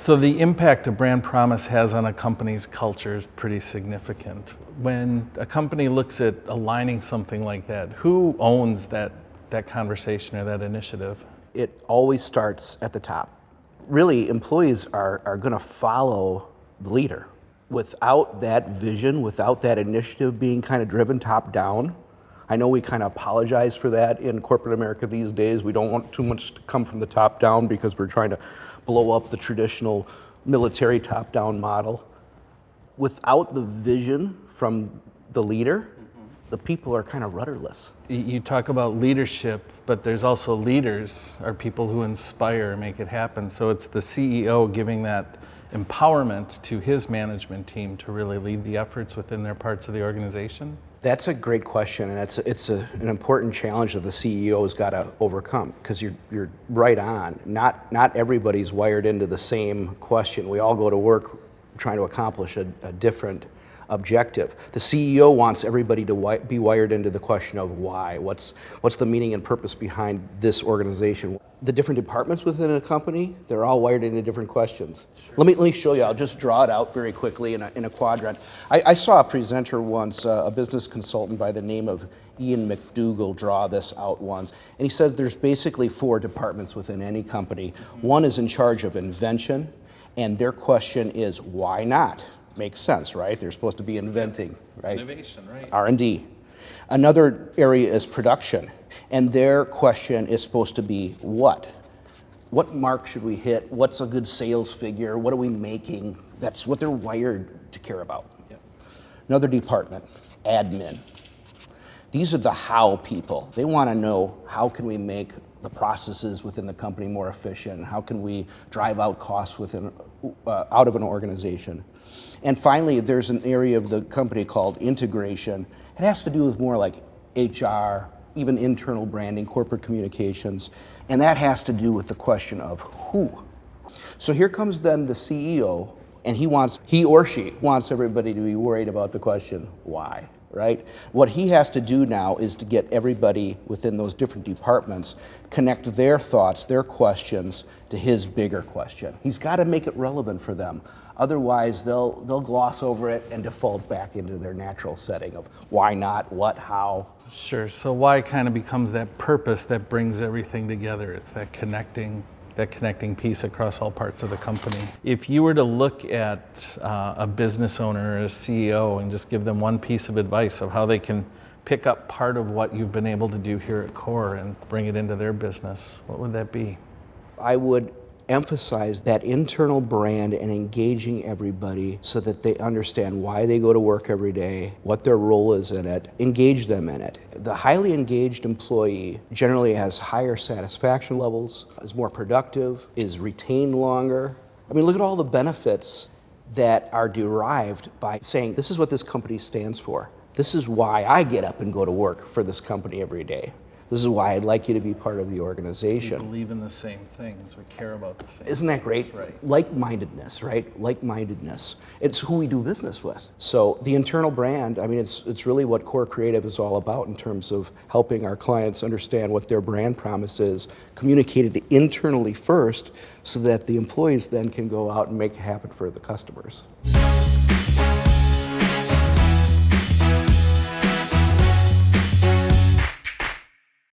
So the impact a brand promise has on a company's culture is pretty significant. When a company looks at aligning something like that, who owns that conversation or that initiative? It always starts at the top. Really, employees are going to follow the leader. Without that vision, without that initiative being kind of driven top down, I know we kind of apologize for that in corporate America these days. We don't want too much to come from the top down because we're trying to blow up the traditional military top down model. Without the vision from the leader, the people are kind of rudderless. You talk about leadership, but there's also leaders are people who inspire and make it happen. So it's the CEO giving that empowerment to his management team to really lead the efforts within their parts of the organization. That's a great question, and it's an important challenge that the CEO's got to overcome, because you're right on. Not everybody's wired into the same question. We all go to work trying to accomplish a different objective. The CEO wants everybody to be wired into the question of why. What's the meaning and purpose behind this organization? The different departments within a company, they're all wired into different questions. Sure. Let me show you. I'll just draw it out very quickly in a quadrant. I saw a presenter once, a business consultant by the name of Ian McDougall, draw this out once. And he said there's basically 4 departments within any company. One is in charge of invention, and their question is, why not? Makes sense, right? They're supposed to be inventing, right? Innovation, right? R&D. Another area is production, and their question is supposed to be what? What mark should we hit? What's a good sales figure? What are we making? That's what they're wired to care about. Yep. Another department, admin. These are the how people. They want to know, how can we make the processes within the company more efficient? How can we drive out costs out of an organization? And finally, there's an area of the company called integration. It has to do with more like HR, even internal branding, corporate communications, and that has to do with the question of who. So here comes then the CEO, and he or she wants everybody to be worried about the question, why, right? What he has to do now is to get everybody within those different departments, connect their thoughts, their questions to his bigger question. He's got to make it relevant for them. Otherwise, they'll gloss over it and default back into their natural setting of why not, what, how. Sure. So why kind of becomes that purpose that brings everything together. It's that connecting piece across all parts of the company. If you were to look at a business owner or a CEO and just give them one piece of advice of how they can pick up part of what you've been able to do here at CORE and bring it into their business, what would that be? I would emphasize that internal brand and engaging everybody so that they understand why they go to work every day, what their role is in it, engage them in it. The highly engaged employee generally has higher satisfaction levels, is more productive, is retained longer. I mean, look at all the benefits that are derived by saying, this is what this company stands for. This is why I get up and go to work for this company every day. This is why I'd like you to be part of the organization. We believe in the same things. We care about the same. Isn't that great? Right. Like-mindedness, right? Like-mindedness. It's who we do business with. So the internal brand, I mean, it's really what Core Creative is all about in terms of helping our clients understand what their brand promise is, communicated internally first, so that the employees then can go out and make it happen for the customers.